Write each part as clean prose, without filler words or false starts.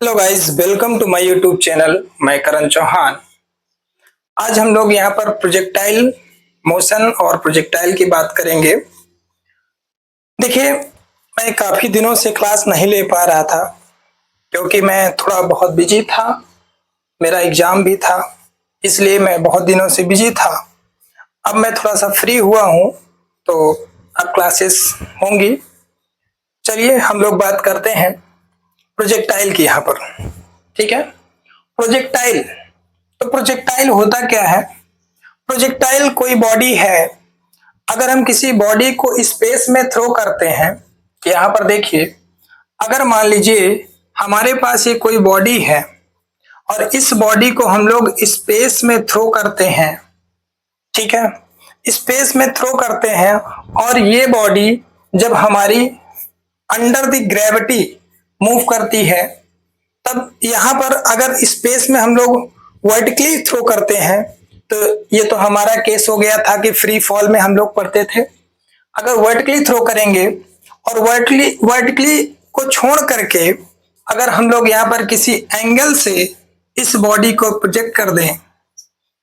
Hello guys, welcome to my YouTube channel. मैं करण चौहान। आज हम लोग यहाँ पर प्रोजेक्टाइल मोशन और प्रोजेक्टाइल की बात करेंगे। देखिए, मैं काफी दिनों से क्लास नहीं ले पा रहा था क्योंकि मैं थोड़ा बहुत बिजी था। मेरा एग्जाम भी था, इसलिए मैं बहुत दिनों से बिजी था। अब मैं थोड़ा सा फ्री हुआ हूँ, तो अब क्लासेस होंगी। चलिए हम लोग बात करते हैं प्रोजेक्टाइल की यहाँ पर। ठीक है, प्रोजेक्टाइल। तो प्रोजेक्टाइल होता क्या है? प्रोजेक्टाइल कोई बॉडी है। अगर हम किसी बॉडी को स्पेस में थ्रो करते हैं, यहाँ पर देखिए, अगर मान लीजिए हमारे पास ये कोई बॉडी है और इस बॉडी को हम लोग स्पेस में थ्रो करते हैं। ठीक है, स्पेस में थ्रो करते हैं और ये बॉडी जब हमारी अंडर द ग्रेविटी मूव करती है, तब यहाँ पर अगर स्पेस में हम लोग वर्टिकली थ्रो करते हैं, तो ये तो हमारा केस हो गया था कि फ्री फॉल में हम लोग पढ़ते थे। अगर वर्टिकली थ्रो करेंगे और वर्टिकली वर्टिकली को छोड़ करके अगर हम लोग यहाँ पर किसी एंगल से इस बॉडी को प्रोजेक्ट कर दें,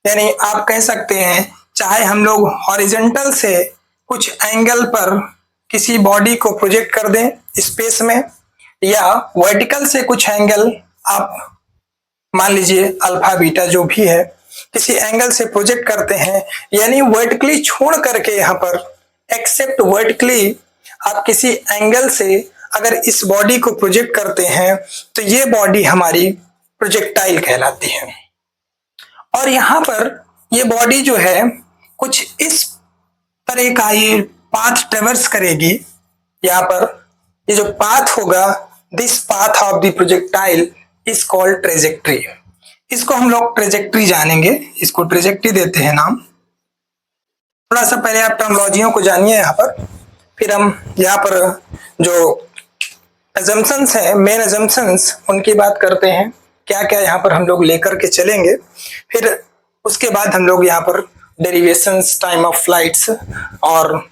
यानी आप कह सकते हैं चाहे हम लोग हॉरिजेंटल से कुछ एंगल पर किसी बॉडी को प्रोजेक्ट कर दें स्पेस में, या वर्टिकल से कुछ एंगल आप मान लीजिए अल्फा बीटा जो भी है किसी एंगल से प्रोजेक्ट करते हैं, यानी वर्टिकली छोड़ करके यहाँ पर एक्सेप्ट वर्टिकली आप किसी एंगल से अगर इस बॉडी को प्रोजेक्ट करते हैं, तो ये बॉडी हमारी प्रोजेक्टाइल कहलाती है। और यहाँ पर ये बॉडी जो है कुछ इस तरह का ये पाथ ट्रेवर्स करेगी। यहाँ पर ये जो पाथ होगा, this path of the projectile is called trajectory. इसको हम लोग ट्रेजेक्ट्री जानेंगे, इसको ट्रेजेक्ट्री देते हैं नाम। थोड़ा सा पहले आप टर्मोलॉजियों को जानिए यहाँ पर, फिर हम यहाँ पर जो एजम्पशंस है, मेन एजम्पशंस, उनकी बात करते हैं। क्या क्या यहाँ पर हम लोग लेकर के चलेंगे, फिर उसके बाद हम लोग यहाँ पर डेरिवेशंस, टाइम ऑफ फ्लाइट्स, और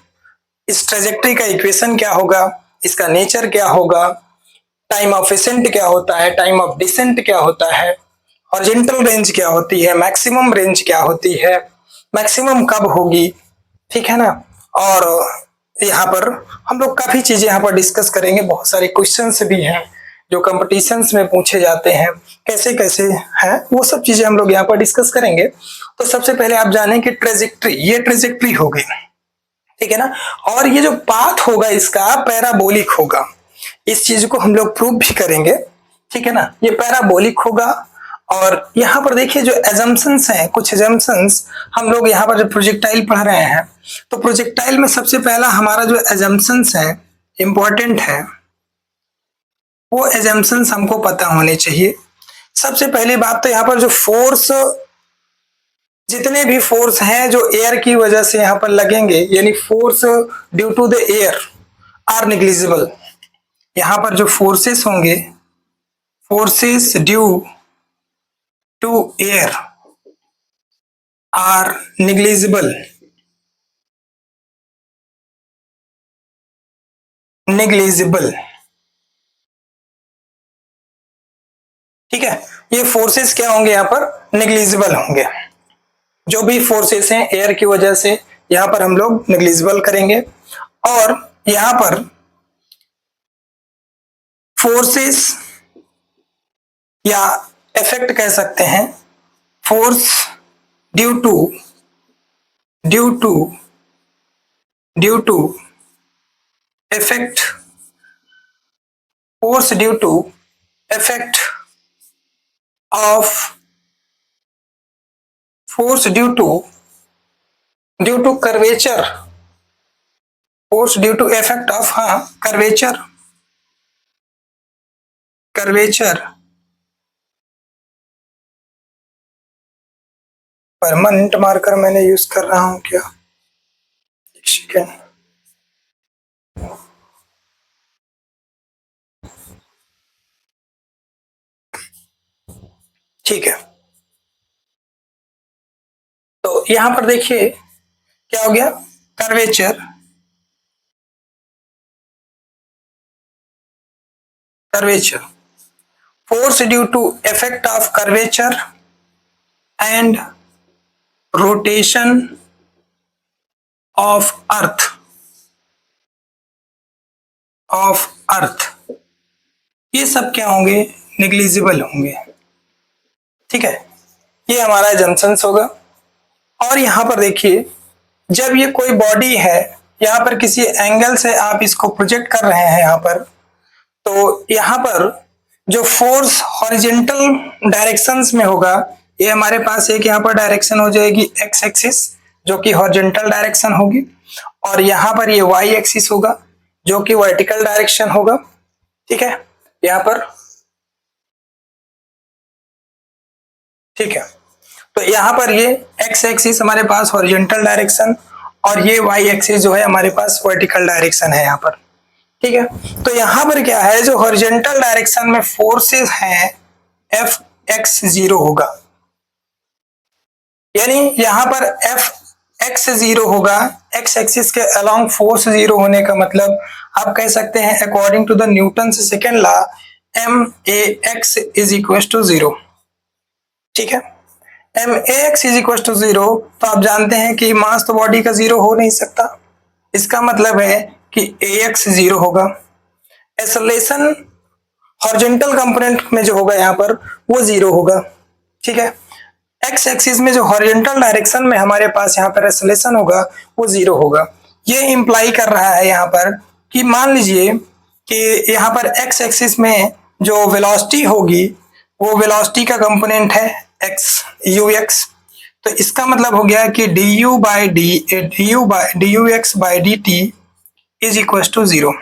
इस ट्रेजेक्ट्री का इक्वेशन क्या होगा, इसका नेचर क्या होगा, टाइम ऑफ एसेंट क्या होता है, टाइम ऑफ डिसेंट क्या होता है, हॉरिजॉन्टल रेंज क्या होती है, मैक्सिमम रेंज क्या होती है, मैक्सिमम कब होगी। ठीक है ना। और यहाँ पर हम लोग काफी चीजें यहाँ पर डिस्कस करेंगे। बहुत सारे क्वेश्चंस भी हैं जो कंपटीशंस में पूछे जाते हैं, कैसे कैसे हैं वो सब चीजें हम लोग यहाँ पर डिस्कस करेंगे। तो सबसे पहले आप जाने कि ट्रेजेक्ट्री, ये ट्रेजेक्ट्री हो गई। ठीक है ना। और ये जो पाथ होगा इसका पैराबोलिक होगा। इस चीज को हम लोग प्रूव भी करेंगे। ठीक है ना, ये पैराबोलिक होगा। और यहाँ पर देखिए जो एजम्पशंस हैं, कुछ एजम्पशंस हम लोग यहाँ पर जो प्रोजेक्टाइल पढ़ रहे हैं, तो प्रोजेक्टाइल में सबसे पहला हमारा जो एजम्पशंस है इंपॉर्टेंट है, वो एजम्पशंस हमको पता होने चाहिए। सबसे पहली बात तो यहाँ पर जो फोर्स, जितने भी फोर्स हैं जो एयर की वजह से यहाँ पर लगेंगे, यानी force due to the air are negligible. यहाँ पर जो फोर्सेस होंगे, forces due to air are negligible. Negligible, ठीक है। ये फोर्सेस क्या होंगे, यहाँ पर निग्लिजिबल होंगे। जो भी फोर्सेस हैं एयर की वजह से यहाँ पर हम लोग निग्लिजिबल करेंगे। और यहाँ पर फोर्सेस या इफेक्ट कह सकते हैं, force due to due to due to effect, force due to effect of, force due to curvature, force due to effect of, हाँ, कर्वेचर, कर्वेचर, परमानेंट मार्कर मैंने यूज कर रहा हूं क्या, एक सेकेंड। ठीक है, तो यहां पर देखिए क्या हो गया, curvature, curvature, force due to effect of curvature and rotation of अर्थ ये सब क्या होंगे, निग्लिजिबल होंगे। ठीक है, ये हमारा जंक्शंस होगा। और यहाँ पर देखिए, जब ये कोई बॉडी है, यहाँ पर किसी एंगल से आप इसको प्रोजेक्ट कर रहे हैं यहाँ पर, तो यहाँ पर जो फोर्स हॉरिजेंटल डायरेक्शंस में होगा, ये हमारे पास एक यहाँ पर डायरेक्शन हो जाएगी एक्स एक्सिस जो कि हॉरिजेंटल डायरेक्शन होगी, और यहाँ पर ये वाई एक्सिस होगा जो कि वर्टिकल डायरेक्शन होगा। ठीक है, यहाँ पर ठीक है, तो यहाँ पर ये एक्स एक्सिस हमारे पास हॉरिजेंटल डायरेक्शन और ये वाई एक्सिस जो है हमारे पास वर्टिकल डायरेक्शन है यहाँ पर। ठीक है, तो यहाँ पर क्या है, जो हॉरिजेंटल डायरेक्शन में फोर्सेस हैं एफ एक्स जीरो होगा, यानी यहाँ पर एफ एक्स जीरो होगा। एक्स एक्सिस के अलोंग फोर्स जीरो होने का मतलब आप कह सकते हैं according to the Newton second law M A X is equal to zero. ठीक है, M A X is equal to zero, तो आप जानते हैं कि मास तो बॉडी का जीरो हो नहीं सकता, इसका मतलब है कि ए एक्स जीरो होगा। एक्सेलरेशन हॉरिजॉन्टल कंपोनेंट में जो होगा यहाँ पर वो जीरो होगा। ठीक है, एक्स एक्सिस में जो हॉरिजॉन्टल डायरेक्शन में हमारे पास यहाँ पर एक्सेलरेशन होगा वो जीरो होगा। ये इंप्लाई कर रहा है यहाँ पर कि मान लीजिए कि यहाँ पर एक्स एक्सिस में जो वेलोसिटी होगी वो वेलोसिटी का कंपोनेंट है एक्स यू एक्स, तो इसका मतलब हो गया कि D U by D U X by D T is equal to zero.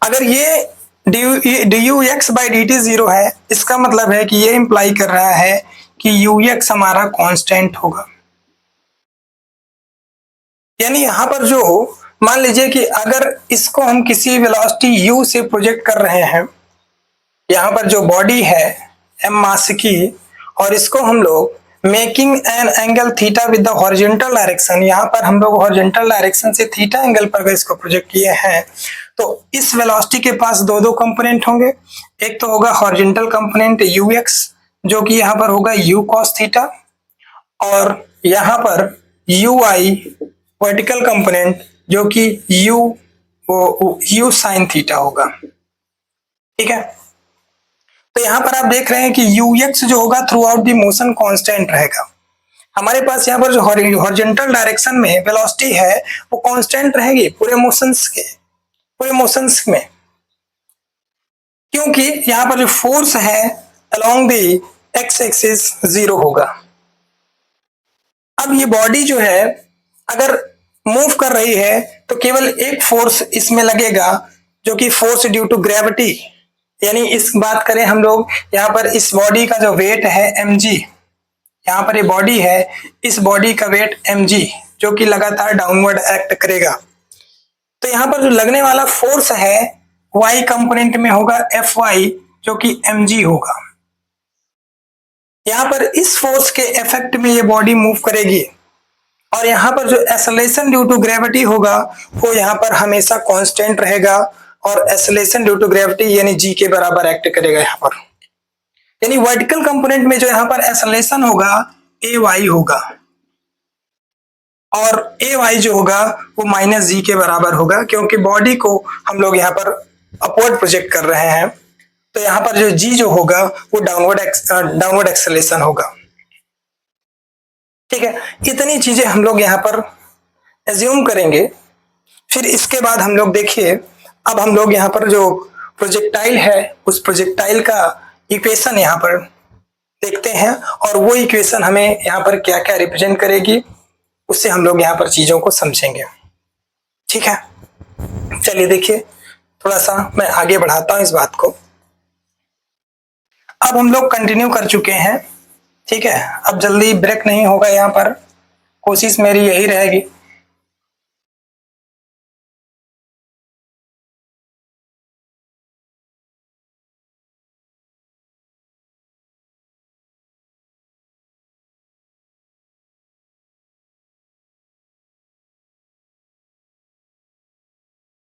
अगर ये D U X by D T zero है, इसका मतलब है कि ये इंप्लाई कर रहा है कि यू एक्स हमारा कांस्टेंट होगा। यानी यहां पर जो मान लीजिए कि अगर इसको हम किसी वेलोसिटी u से प्रोजेक्ट कर रहे हैं, यहाँ पर जो बॉडी है m मास की, और इसको हम लोग making an angle theta with the horizontal direction, यहाँ पर हम लोग हॉरिजॉन्टल डायरेक्शन से थीटा एंगल पर इसको प्रोजेक्ट किए हैं, तो इस वेलोसिटी के पास दो दो कंपोनेंट होंगे। एक तो होगा हॉरिजॉन्टल कंपोनेंट यू एक्स जो कि यहाँ पर होगा यू कॉस थीटा, और यहाँ पर यू आई वर्टिकल कंपोनेंट जो कि यू साइन थीटा होगा। ठीक है, तो यहाँ पर आप देख रहे हैं कि यू एक्स जो होगा through out the motion constant रहेगा। हमारे पास यहाँ पर जो हॉरिजॉन्टल डायरेक्शन में वेलोसिटी है वो कांस्टेंट रहेगी पूरे मोशंस में, क्योंकि यहाँ पर जो फोर्स है along the x axis zero होगा। अब ये बॉडी जो है अगर मूव कर रही है तो केवल एक फोर्स इसमें लगेगा जो कि फोर्स ड्यू टू ग्रेविटी, यानी इस बात करें हम लोग यहाँ पर इस बॉडी का जो वेट है mg, यहाँ पर ये बॉडी है, इस बॉडी का वेट mg जो कि लगातार डाउनवर्ड एक्ट करेगा, तो यहाँ पर जो लगने वाला फोर्स है y कंपोनेंट में होगा Fy जो कि mg होगा। यहाँ पर इस फोर्स के इफेक्ट में ये बॉडी मूव करेगी, और यहाँ पर जो एक्सेलरेशन ड्यू टू ग्रेविटी होगा वो यहाँ पर हमेशा कांस्टेंट रहेगा, और एक्सेलरेशन ड्यू टू ग्रेविटी यानी जी के बराबर एक्ट करेगा यहाँ पर। यानी वर्टिकल कंपोनेंट में जो यहाँ पर एक्सेलरेशन होगा ए वाई होगा, और ए वाई जो होगा वो माइनस जी के बराबर होगा, क्योंकि बॉडी को हम लोग यहाँ पर अपवर्ड प्रोजेक्ट कर रहे हैं, तो यहाँ पर जो जी जो होगा वो डाउनवर्ड एक्सेलरेशन होगा। ठीक है, इतनी चीजें हम लोग यहाँ पर एज्यूम करेंगे। फिर इसके बाद हम लोग देखिए, अब हम लोग यहाँ पर जो प्रोजेक्टाइल है उस प्रोजेक्टाइल का इक्वेशन यहाँ पर देखते हैं, और वो इक्वेशन हमें यहाँ पर क्या क्या रिप्रेजेंट करेगी उससे हम लोग यहाँ पर चीजों को समझेंगे। ठीक है, चलिए देखिए, थोड़ा सा मैं आगे बढ़ाता हूँ इस बात को। अब हम लोग कंटिन्यू कर चुके हैं। ठीक है, अब जल्दी ब्रेक नहीं होगा, यहाँ पर कोशिश मेरी यही रहेगी।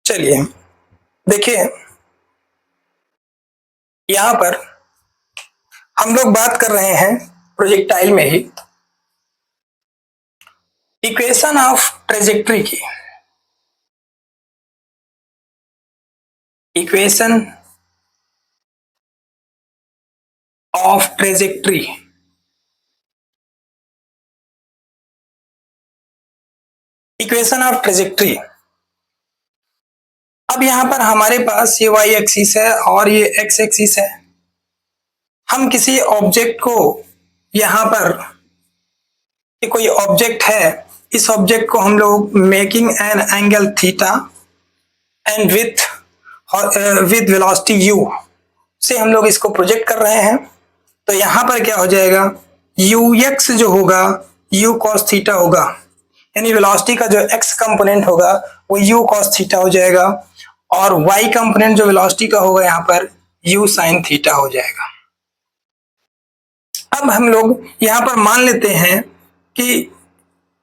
चलिए देखिए, यहां पर हम लोग बात कर रहे हैं प्रोजेक्टाइल में ही इक्वेशन ऑफ ट्रेजेक्ट्री की। Equation of trajectory, equation of trajectory. अब यहां पर हमारे पास ये वाई एक्सिस है और ये एक्स एक्सिस है। हम किसी ऑब्जेक्ट को यहां पर, ये कोई ऑब्जेक्ट है, इस ऑब्जेक्ट को हम लोग making an angle theta and with velocity you से हम लोग इसको प्रोजेक्ट कर रहे हैं। तो यहां पर क्या हो जाएगा, यू एक्स जो होगा यू कॉस थीटा होगा, यानी वेलोसिटी का जो एक्स कंपोनेंट होगा वो यू कॉस थीटा हो जाएगा और वाई कंपोनेंट जो वेलोसिटी का होगा यहाँ पर यू साइन थीटा हो जाएगा। अब हम लोग यहाँ पर मान लेते हैं कि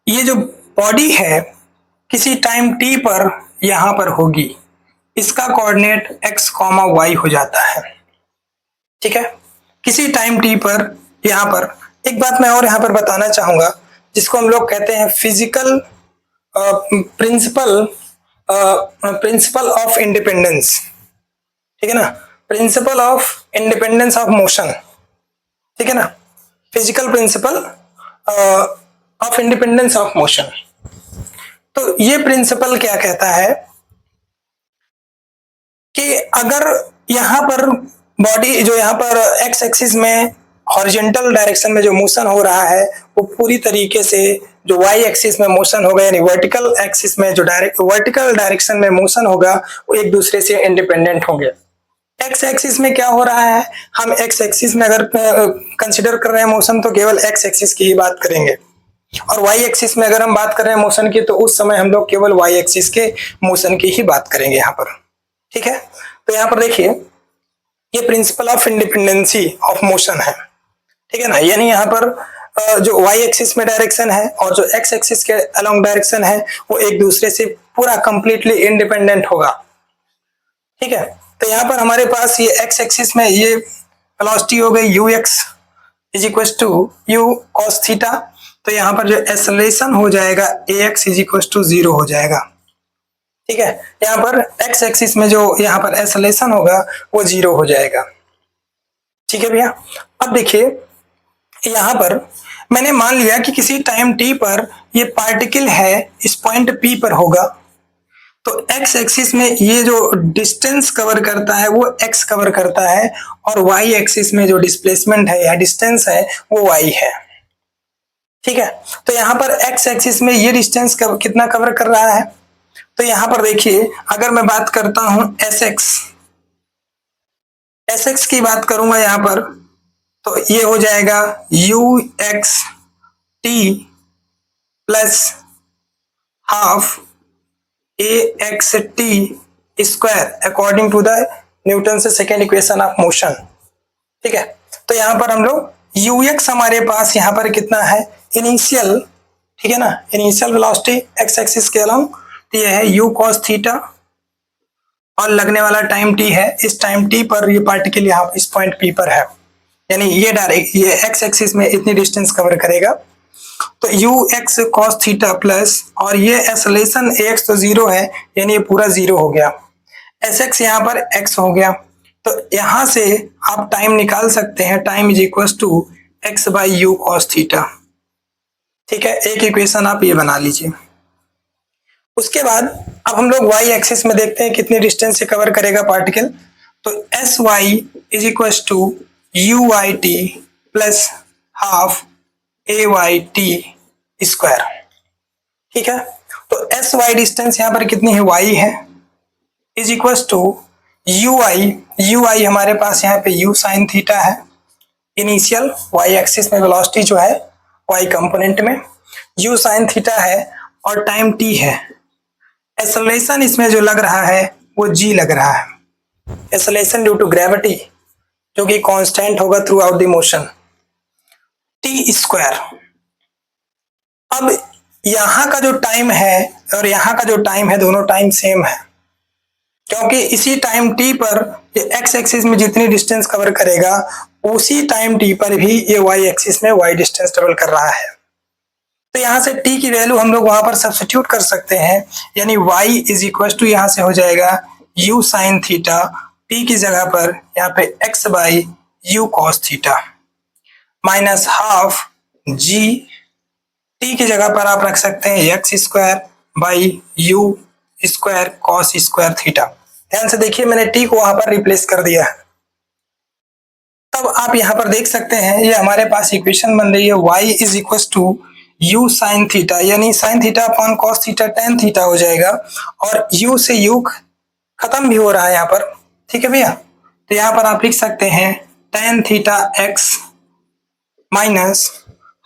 ये जो बॉडी है किसी टाइम टी पर यहाँ पर होगी, इसका कोऑर्डिनेट x, y हो जाता है। ठीक है, किसी टाइम टी पर यहाँ पर एक बात मैं और यहाँ पर बताना चाहूंगा जिसको हम लोग कहते हैं फिजिकल प्रिंसिपल ऑफ इंडिपेंडेंस। ठीक है ना, principle of independence of motion. ठीक है ना, physical principle of independence of motion. तो ये प्रिंसिपल क्या कहता है कि अगर यहाँ पर बॉडी जो यहाँ पर एक्स एक्सिस में हॉरिजॉन्टल डायरेक्शन में जो मोशन हो रहा है वो पूरी तरीके से जो वाई एक्सिस में मोशन होगा, यानी वर्टिकल एक्सिस में जो वर्टिकल डायरेक्शन में मोशन होगा वो एक दूसरे से इंडिपेंडेंट होंगे। एक्स एक्सिस में क्या हो रहा है, हम एक्स एक्सिस में अगर कंसिडर कर रहे हैं मोशन तो केवल एक्स एक्सिस की ही बात करेंगे, और वाई एक्सिस में अगर हम बात कर रहे हैं मोशन की तो उस समय हम लोग केवल वाई एक्सिस के मोशन की ही बात करेंगे यहाँ पर। ठीक है, तो यहाँ पर देखिए ये principle of independency of motion है। ठीक है ना, यानी यहाँ पर जो वाई एक्सिस में डायरेक्शन है और जो एक्स एक्सिस के अलोंग डायरेक्शन है वो एक दूसरे से पूरा कंप्लीटली इंडिपेंडेंट होगा। ठीक है, तो यहाँ पर हमारे पास ये एक्स एक्सिस में ये वेलोसिटी हो गई U X is equal to U cos theta, तो यहाँ पर जो एक्सेलरेशन हो जाएगा A X is equal to 0 हो जाएगा। ठीक है, यहाँ पर एक्स एक्सिस में जो यहाँ पर एक्सेलरेशन होगा वो 0 हो जाएगा। ठीक है भैया, अब देखिए यहाँ पर मैंने मान लिया कि किसी टाइम टी पर ये पार्टिकल है इस पॉइंट पी पर होगा, तो एक्स एक्सिस में ये जो डिस्टेंस कवर करता है वो एक्स कवर करता है और वाई एक्सिस में जो डिस्प्लेसमेंट है या डिस्टेंस है वो वाई है। ठीक है, तो यहाँ पर एक्स एक्सिस में ये डिस्टेंस कितना कवर कर रहा है, तो यहाँ पर देखिए अगर मैं बात करता हूं एस एक्स की बात करूंगा यहाँ पर तो ये हो जाएगा U X T plus half A X T square according to the Newton से सेकेंड इक्वेशन ऑफ मोशन। ठीक है, तो यहाँ पर हम लोग यू एक्स हमारे पास यहाँ पर कितना है इनिशियल, ठीक है ना, इनिशियल वेलोसिटी एक्स एक्सिस के अलोंग, तो ये है यू कॉस थीटा और लगने वाला टाइम टी है, इस टाइम टी पर ये पार्टिकल यहाँ इस पॉइंट पी पर है, यानी ये डायरेक्ट ये एक्स एक्सिस में इतनी डिस्टेंस कवर करेगा, तो you x cos theta plus और ये एक्सेलरेशन ए एक्स तो 0 है यानी ये पूरा 0 हो गया, एस एक्स यहाँ पर एक्स हो गया, तो यहाँ से आप टाइम निकाल सकते हैं, time is equal to X by U cos theta. ठीक है, एक इक्वेशन आप ये बना लीजिए। उसके बाद अब हम लोग वाई एक्सिस में देखते हैं कितनी डिस्टेंस से कवर करेगा पार्टिकल, तो S Y is equal to U Y T plus half A Y T square. ठीक है, तो एस वाई डिस्टेंस यहाँ पर कितनी है वाई है इज इक्वल टू यू आई हमारे पास यहाँ पे यू साइन थीटा है, इनिशियल वाई एक्सिस में वेलोसिटी जो है वाई कंपोनेंट में यू साइन थीटा है और टाइम टी है, एक्सेलरेशन इसमें जो लग रहा है वो जी लग रहा है, एक्सेलरेशन ड्यू टू ग्रेविटी जो कि कांस्टेंट होगा through out the motion T square. अब यहाँ का जो टाइम है और यहाँ का जो टाइम है दोनों टाइम सेम है, क्योंकि इसी टाइम टी पर ये एक्स एक्सिस में जितनी डिस्टेंस कवर करेगा उसी टाइम टी पर भी ये वाई एक्सिस में वाई डिस्टेंस ट्रेवल कर रहा है। तो यहाँ से टी की वैल्यू हम लोग वहां पर सब्स्टिट्यूट कर सकते हैं, यानी y इज इक्वल टू यहाँ से हो जाएगा u साइन थीटा, टी की जगह पर यहाँ पे x by U cos theta minus half G, T की जगह पर आप रख सकते हैं X square by U square cos square theta. ध्यान से देखिए मैंने टी को वहां पर रिप्लेस कर दिया है। तब आप यहाँ पर देख सकते हैं ये हमारे पास इक्वेशन बन रही है y is equal to u sine theta, यानी sine theta upon cos theta tan theta हो जाएगा, और u से u खत्म भी हो रहा है यहाँ पर, ठीक है भैया। तो यहाँ पर आप लिख सकते हैं tan theta x minus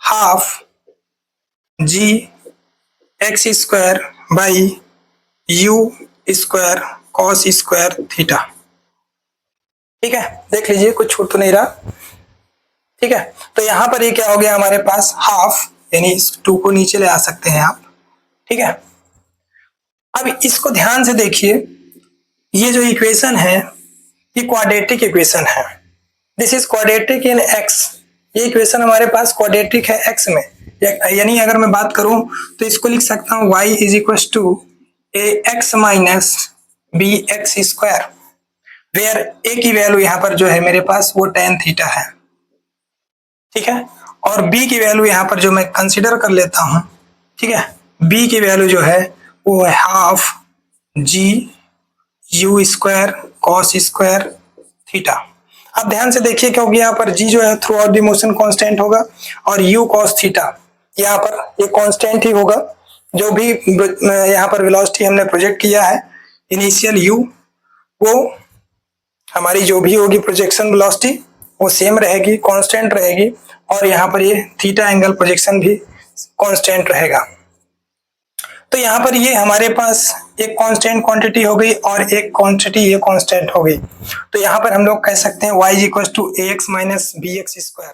half G X square by U square cos square theta. ठीक है, देख लीजिए कुछ छूट तो नहीं रहा। ठीक है, तो यहां पर ये क्या हो गया हमारे पास हाफ, यानी इस टू को नीचे ले आ सकते हैं आप। ठीक है, अब इसको ध्यान से देखिए, ये जो इक्वेशन है ये क्वाड्रेटिक इक्वेशन है। This is quadratic in x, ये इक्वेशन हमारे पास क्वाड्रेटिक है एक्स में, यानी अगर मैं बात करूं तो इसको लिख सकता हूं y is equal to A X minus B X square, where A की वैल्यू यहाँ पर जो है मेरे पास वो टेन थीटा है। ठीक है, और b की वैल्यू यहाँ पर जो मैं कंसीडर कर लेता हूं, ठीक है, b की वैल्यू जो है वो है half G U square cos square theta. अब ध्यान से देखिए, क्योंकि यहाँ पर g जो है through out the motion constant होगा और u cos थीटा यहाँ पर ये कांस्टेंट ही होगा। जो भी यहाँ पर वेलोसिटी हमने प्रोजेक्ट किया है इनिशियल u, वो हमारी जो भी होगी प्रोजेक्शन वेलोसिटी वो सेम रहेगी, कांस्टेंट रहेगी, और यहाँ पर ये थीटा एंगल प्रोजेक्शन भी कांस्टेंट रहेगा। तो यहाँ पर ये हमारे पास एक कांस्टेंट क्वांटिटी हो गई और एक क्वांटिटी ये कांस्टेंट हो गई। तो यहाँ पर हम लोग कह सकते हैं y is equal to A X minus B X square.